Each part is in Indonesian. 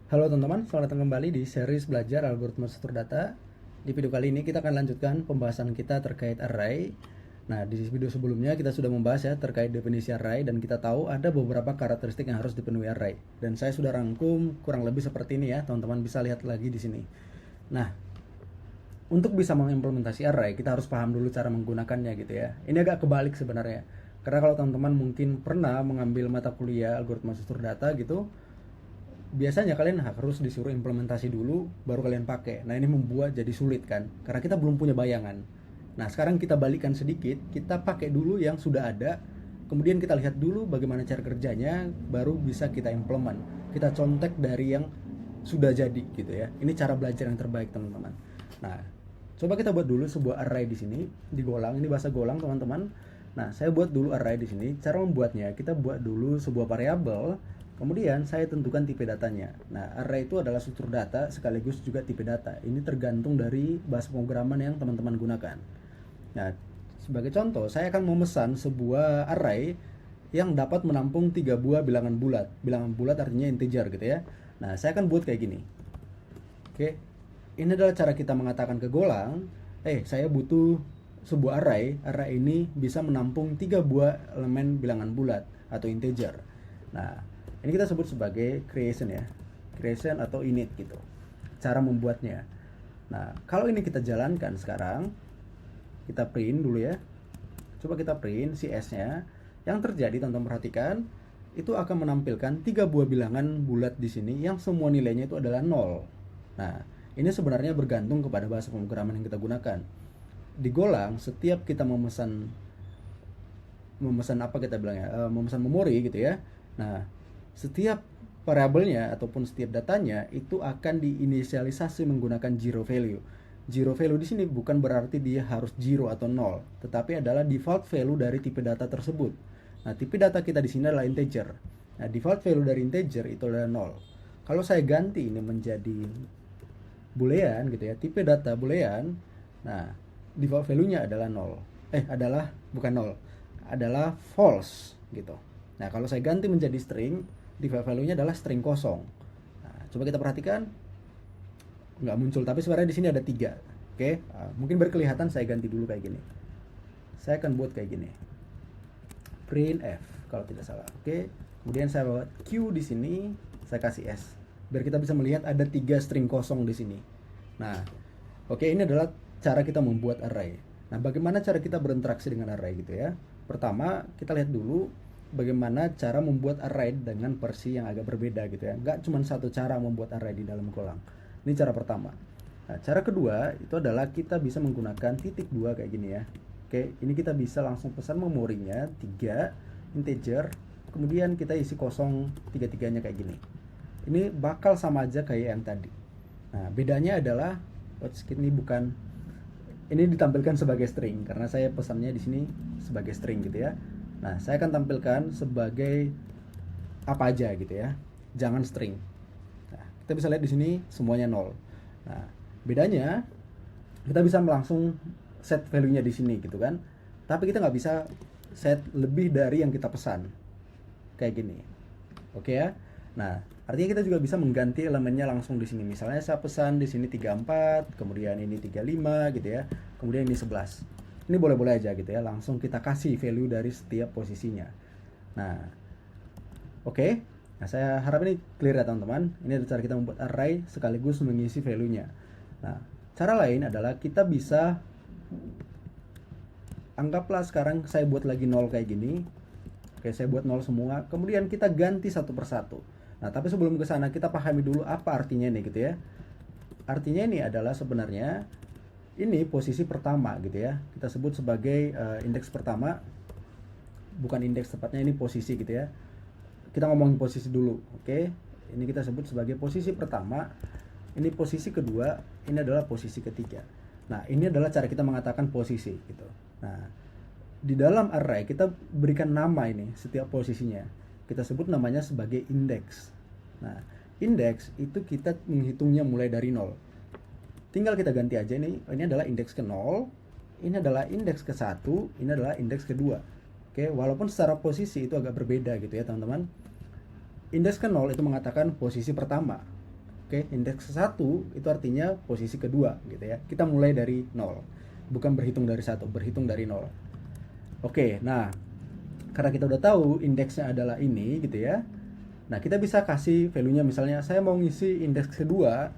Halo teman-teman, selamat datang kembali di series belajar algoritma struktur data. Di video kali ini kita akan lanjutkan pembahasan kita terkait array. Nah, di video sebelumnya kita sudah membahas ya terkait definisi array dan kita tahu ada beberapa karakteristik yang harus dipenuhi array. Dan saya sudah rangkum kurang lebih seperti ini ya, teman-teman bisa lihat lagi di sini. Nah, untuk bisa mengimplementasi array, kita harus paham dulu cara menggunakannya gitu ya. Ini agak kebalik sebenarnya. Karena kalau teman-teman mungkin pernah mengambil mata kuliah algoritma struktur data gitu, biasanya kalian harus disuruh implementasi dulu baru kalian pakai. Nah, ini membuat jadi sulit kan karena kita belum punya bayangan. Nah, sekarang kita balikkan sedikit, kita pakai dulu yang sudah ada, kemudian kita lihat dulu bagaimana cara kerjanya, baru bisa kita implement. Kita contek dari yang sudah jadi gitu ya. Ini cara belajar yang terbaik teman-teman. Nah, coba kita buat dulu sebuah array di sini di Golang. Ini bahasa Golang teman-teman. Nah, saya buat dulu array di sini. Cara membuatnya, kita buat dulu sebuah variabel. Kemudian saya tentukan tipe datanya. Nah, array itu adalah struktur data sekaligus juga tipe data. Ini tergantung dari bahasa pemrograman yang teman-teman gunakan. Nah, sebagai contoh, saya akan memesan sebuah array yang dapat menampung 3 buah bilangan bulat. Bilangan bulat artinya integer gitu ya. Nah, saya akan buat kayak gini. Oke. Ini adalah cara kita mengatakan ke Golang, saya butuh sebuah array. Array ini bisa menampung 3 buah elemen bilangan bulat atau integer. Nah, ini kita sebut sebagai creation ya, creation atau init gitu, cara membuatnya. Nah, kalau ini kita jalankan sekarang, kita print dulu ya. Coba kita print si s-nya. Yang terjadi, teman-teman perhatikan, itu akan menampilkan 3 buah bilangan bulat di sini yang semua nilainya itu adalah 0. Nah, ini sebenarnya bergantung kepada bahasa pemrograman yang kita gunakan. Di Golang, setiap kita memesan apa kita bilangnya, memesan memori gitu ya. Nah, setiap variabelnya ataupun setiap datanya itu akan diinisialisasi menggunakan zero value. Zero value di sini bukan berarti dia harus 0 atau 0, tetapi adalah default value dari tipe data tersebut. Nah, tipe data kita di sini adalah integer. Nah, default value dari integer itu adalah 0. Kalau saya ganti ini menjadi boolean gitu ya, tipe data boolean, nah, default value-nya adalah 0. Bukan 0, adalah false gitu. Nah, kalau saya ganti menjadi string, default value-nya adalah string kosong. Nah, coba kita perhatikan, nggak muncul, tapi sebenarnya di sini ada 3. Oke, mungkin berkelihatan, saya ganti dulu kayak gini. Saya akan buat kayak gini, print f kalau tidak salah. Oke, kemudian saya buat q di sini, saya kasih s, biar kita bisa melihat ada 3 string kosong di sini. Nah, oke, ini adalah cara kita membuat array. Nah, bagaimana cara kita berinteraksi dengan array gitu ya? Pertama, kita lihat dulu bagaimana cara membuat array dengan versi yang agak berbeda gitu ya. Nggak cuma satu cara membuat array di dalam Golang. Ini cara pertama. Nah, cara kedua itu adalah kita bisa menggunakan titik 2 kayak gini ya. Oke, ini kita bisa langsung pesan memorinya 3 integer, kemudian kita isi kosong 3-3-nya kayak gini. Ini bakal sama aja kayak yang tadi. Nah, bedanya adalah ini ditampilkan sebagai string karena saya pesannya di sini sebagai string gitu ya. Nah, saya akan tampilkan sebagai apa aja gitu ya, jangan string. Nah, kita bisa lihat di sini semuanya 0. Nah, bedanya kita bisa langsung set value-nya di sini gitu kan. Tapi kita nggak bisa set lebih dari yang kita pesan. Kayak gini. Oke ya. Nah, artinya kita juga bisa mengganti elemennya langsung di sini. Misalnya saya pesan di sini 34, kemudian ini 35 gitu ya. Kemudian ini 11. Ini boleh-boleh aja gitu ya, langsung kita kasih value dari setiap posisinya. Nah, oke. Nah, saya harap ini clear ya teman-teman. Ini adalah cara kita membuat array sekaligus mengisi value-nya. Nah, cara lain adalah kita bisa, anggaplah sekarang saya buat lagi 0 kayak gini. Oke, saya buat 0 semua. Kemudian kita ganti satu persatu. Nah, tapi sebelum ke sana kita pahami dulu apa artinya nih gitu ya. Artinya ini adalah sebenarnya ini posisi pertama gitu ya. Kita sebut sebagai indeks pertama. Bukan indeks, tepatnya ini posisi gitu ya. Kita ngomongin posisi dulu, oke? Ini kita sebut sebagai posisi pertama. Ini posisi kedua, ini adalah posisi ketiga. Nah, ini adalah cara kita mengatakan posisi gitu. Nah, di dalam array kita berikan nama ini setiap posisinya. Kita sebut namanya sebagai indeks. Nah, indeks itu kita menghitungnya mulai dari 0. Tinggal kita ganti aja ini adalah indeks ke 0, ini adalah indeks ke 1, ini adalah indeks kedua. Oke, walaupun secara posisi itu agak berbeda gitu ya teman-teman. Indeks ke 0 itu mengatakan posisi pertama. Oke, indeks 1 itu artinya posisi kedua gitu ya. Kita mulai dari 0. Bukan berhitung dari 1, berhitung dari 0. Oke, nah karena kita udah tahu indeksnya adalah ini gitu ya. Nah, kita bisa kasih value-nya, misalnya saya mau ngisi indeks kedua,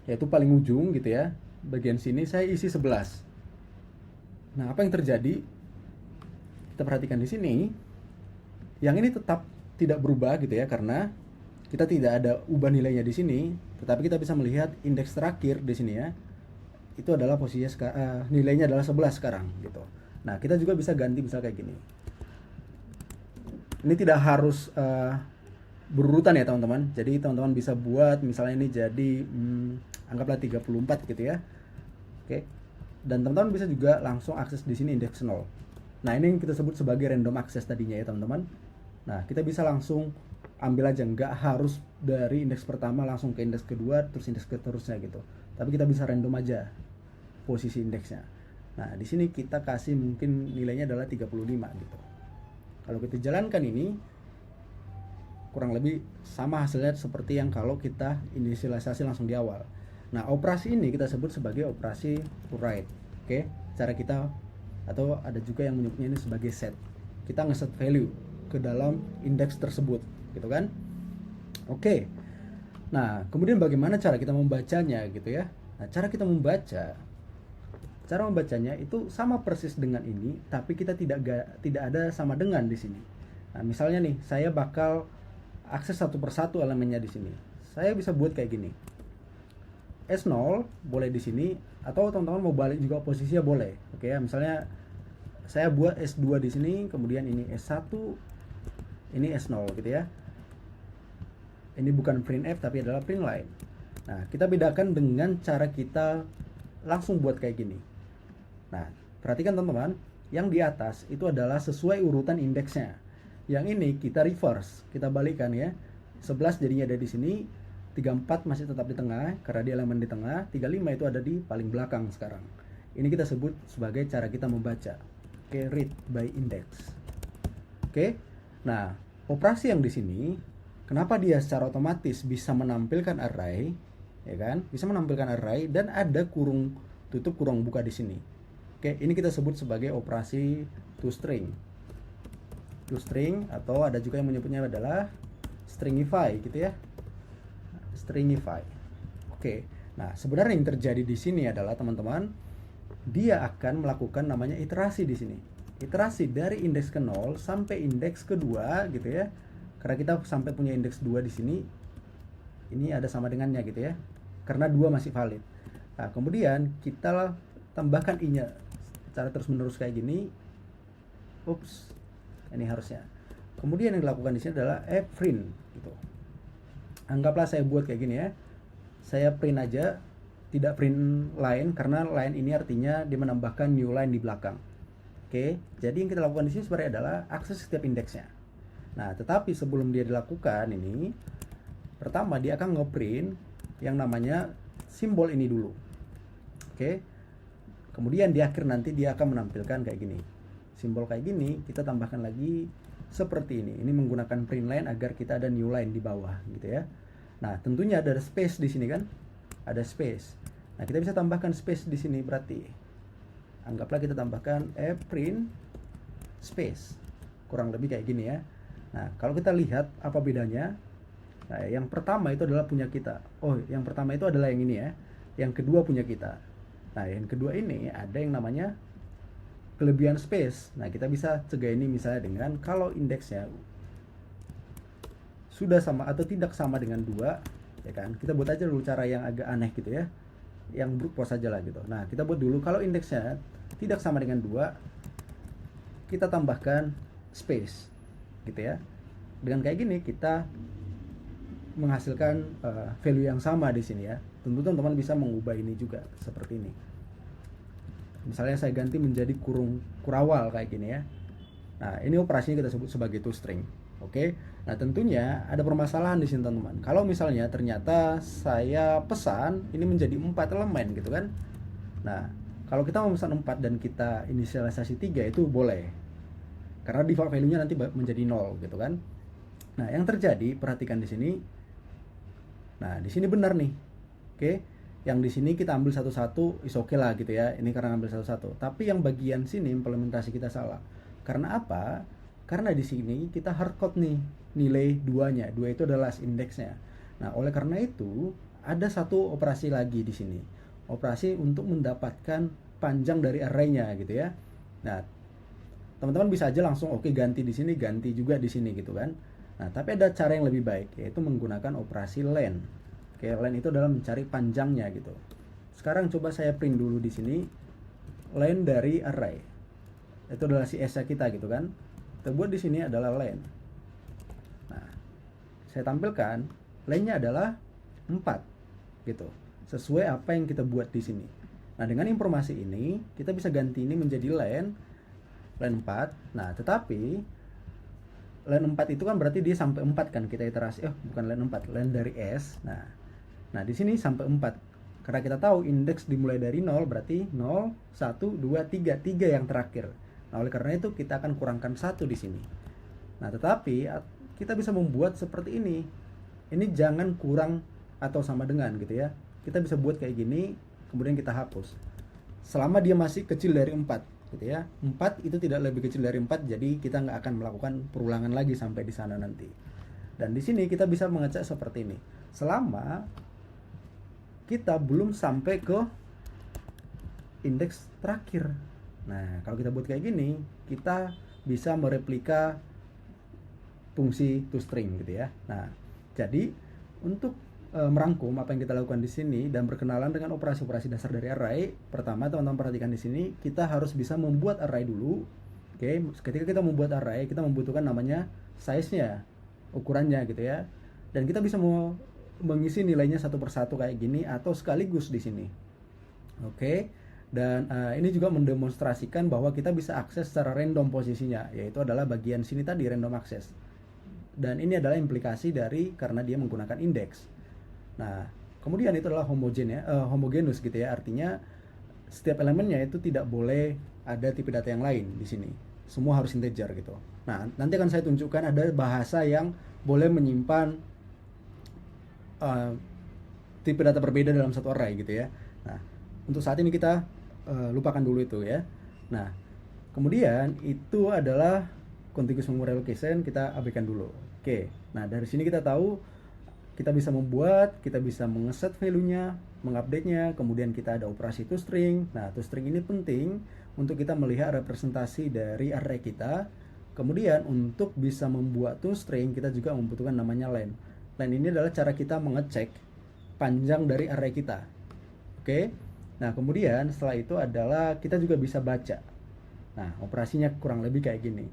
yaitu paling ujung gitu ya. Bagian sini saya isi 11. Nah, apa yang terjadi? Kita perhatikan di sini. Yang ini tetap tidak berubah gitu ya, karena kita tidak ada ubah nilainya di sini, tetapi kita bisa melihat indeks terakhir di sini ya. Itu adalah posisinya nilainya adalah 11 sekarang gitu. Nah, kita juga bisa ganti misal kayak gini. Ini tidak harus berurutan ya teman-teman. Jadi teman-teman bisa buat misalnya ini jadi anggaplah 34 gitu ya. Oke. Dan teman-teman bisa juga langsung akses di sini indeks 0. Nah, ini yang kita sebut sebagai random access tadinya ya teman-teman. Nah, kita bisa langsung ambil aja, nggak harus dari indeks pertama langsung ke indeks kedua terus indeks seterusnya gitu. Tapi kita bisa random aja posisi indeksnya. Nah, di sini kita kasih mungkin nilainya adalah 35 gitu. Kalau kita jalankan ini kurang lebih sama hasilnya seperti yang kalau kita inisialisasi langsung di awal. Nah, operasi ini kita sebut sebagai operasi to write. Oke, cara kita, atau ada juga yang menyebutnya ini sebagai set. Kita ngeset value ke dalam indeks tersebut, gitu kan? Oke. Nah, kemudian bagaimana cara kita membacanya gitu ya? Nah, cara membacanya itu sama persis dengan ini, tapi kita tidak ada sama dengan di sini. Nah, misalnya nih, saya bakal akses satu persatu elemennya di sini. Saya bisa buat kayak gini. S0 boleh di sini, atau teman-teman mau balik juga posisinya boleh. Oke ya, misalnya saya buat S2 di sini, kemudian ini S1, ini S0 gitu ya. Ini bukan printf tapi adalah print line. Nah, kita bedakan dengan cara kita langsung buat kayak gini. Nah, perhatikan teman-teman, yang di atas itu adalah sesuai urutan indeksnya. Yang ini kita reverse, kita balikkan ya. 11 jadinya ada di sini, 34 masih tetap di tengah karena dia elemen di tengah, 35 itu ada di paling belakang sekarang. Ini kita sebut sebagai cara kita membaca. Oke, read by index. Oke. Nah, operasi yang di sini, kenapa dia secara otomatis bisa menampilkan array, ya kan? Bisa menampilkan array dan ada kurung tutup kurung buka di sini. Oke, ini kita sebut sebagai operasi toString. ToString, atau ada juga yang menyebutnya adalah stringify gitu ya. Stringify. Oke. Nah, sebenarnya yang terjadi di sini adalah teman-teman, dia akan melakukan namanya iterasi di sini. Iterasi dari indeks ke 0 sampai indeks kedua gitu ya. Karena kita sampai punya indeks 2 di sini, ini ada sama dengannya gitu ya. Karena 2 masih valid. Nah, kemudian kita tambahkan i-nya secara terus-menerus kayak gini. Ups. Ini harusnya. Kemudian yang dilakukan di sini adalah print gitu. Anggaplah saya buat kayak gini ya. Saya print aja, tidak print line karena line ini artinya dia menambahkan new line di belakang. Oke, jadi yang kita lakukan di sini sebenarnya adalah akses setiap indeksnya. Nah, tetapi sebelum dia dilakukan ini, pertama dia akan ngeprint yang namanya simbol ini dulu. Oke. Kemudian di akhir nanti dia akan menampilkan kayak gini. Simbol kayak gini kita tambahkan lagi seperti ini. Ini menggunakan print line agar kita ada new line di bawah gitu ya. Nah, tentunya ada space di sini kan? Ada space. Nah, kita bisa tambahkan space di sini berarti. Anggaplah kita tambahkan print space. Kurang lebih kayak gini ya. Nah, kalau kita lihat apa bedanya? Nah, yang pertama itu adalah punya kita. Oh, yang pertama itu adalah yang ini ya. Yang kedua punya kita. Nah, yang kedua ini ada yang namanya kelebihan space. Nah, kita bisa cegah ini misalnya dengan kalau indeksnya sudah sama atau tidak sama dengan 2, ya kan? Kita buat aja dulu cara yang agak aneh gitu ya. Yang brute force aja lah gitu. Nah, kita buat dulu kalau indeksnya tidak sama dengan 2, kita tambahkan space gitu ya. Dengan kayak gini kita menghasilkan value yang sama di sini ya. Tentu teman-teman bisa mengubah ini juga seperti ini. Misalnya saya ganti menjadi kurawal kayak gini ya. Nah, ini operasinya kita sebut sebagai toString. Oke. Nah, tentunya ada permasalahan di sini teman-teman. Kalau misalnya ternyata saya pesan ini menjadi 4 elemen gitu kan. Nah, kalau kita mau pesan 4 dan kita inisialisasi 3 itu boleh. Karena default value-nya nanti menjadi 0 gitu kan. Nah, yang terjadi perhatikan di sini. Nah, di sini benar nih. Oke. Yang di sini kita ambil satu-satu is oke lah gitu ya. Ini karena ambil satu-satu. Tapi yang bagian sini implementasi kita salah. Karena apa? Karena di sini kita hardcode nih nilai 2-nya. 2 itu adalah last index-nya. Nah, oleh karena itu ada satu operasi lagi di sini. Operasi untuk mendapatkan panjang dari array-nya gitu ya. Nah, teman-teman bisa aja langsung oke ganti di sini, ganti juga di sini gitu kan. Nah, tapi ada cara yang lebih baik, yaitu menggunakan operasi len. Oke, len itu adalah mencari panjangnya gitu. Sekarang coba saya print dulu di sini len dari array. Itu adalah si S kita gitu kan. Kita buat di sini adalah len. Nah, saya tampilkan len-nya adalah 4 gitu. Sesuai apa yang kita buat di sini. Nah, dengan informasi ini kita bisa ganti ini menjadi len 4. Nah, tetapi len 4 itu kan berarti dia sampai 4 kan kita iterasi. Bukan len 4, len dari S. Nah, di sini sampai 4. Karena kita tahu indeks dimulai dari 0 berarti 0, 1, 2, 3, 3 yang terakhir. Nah, oleh karena itu kita akan kurangkan 1 di sini. Nah, tetapi kita bisa membuat seperti ini. Ini jangan kurang atau sama dengan gitu ya. Kita bisa buat kayak gini, kemudian kita hapus. Selama dia masih kecil dari 4 gitu ya. 4 itu tidak lebih kecil dari 4, jadi kita nggak akan melakukan perulangan lagi sampai di sana nanti. Dan di sini kita bisa mengecek seperti ini. Selama kita belum sampai ke indeks terakhir. Nah, kalau kita buat kayak gini, kita bisa mereplika fungsi toString gitu ya. Nah, jadi untuk merangkum apa yang kita lakukan di sini dan berkenalan dengan operasi-operasi dasar dari array, pertama teman-teman perhatikan di sini, kita harus bisa membuat array dulu. Oke, ketika kita membuat array, kita membutuhkan namanya size-nya, ukurannya gitu ya. Dan kita bisa mau mengisi nilainya satu persatu kayak gini atau sekaligus di sini. Oke. Dan ini juga mendemonstrasikan bahwa kita bisa akses secara random posisinya, yaitu adalah bagian sini tadi, random access. Dan ini adalah implikasi dari karena dia menggunakan indeks. Nah, kemudian itu adalah homogeneous gitu ya, artinya setiap elemennya itu tidak boleh ada tipe data yang lain di sini. Semua harus integer gitu. Nah, nanti akan saya tunjukkan ada bahasa yang boleh menyimpan tipe data berbeda dalam satu array gitu ya. Nah, untuk saat ini kita lupakan dulu itu ya. Nah, kemudian itu adalah contiguous memory allocation, kita abaikan dulu. Oke. Nah, dari sini kita tahu kita bisa membuat, kita bisa mengeset value-nya, mengupdate-nya, kemudian kita ada operasi toString. Nah, toString ini penting untuk kita melihat representasi dari array kita. Kemudian untuk bisa membuat toString, kita juga membutuhkan namanya len. Len ini adalah cara kita mengecek panjang dari array kita. Oke. Nah, kemudian setelah itu adalah kita juga bisa baca. Nah, operasinya kurang lebih kayak gini.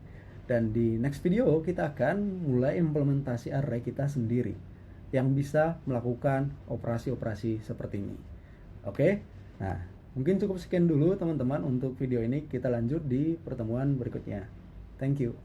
Dan di next video kita akan mulai implementasi array kita sendiri yang bisa melakukan operasi-operasi seperti ini. Oke. Nah, mungkin cukup sekian dulu teman-teman untuk video ini. Kita lanjut di pertemuan berikutnya. Thank you.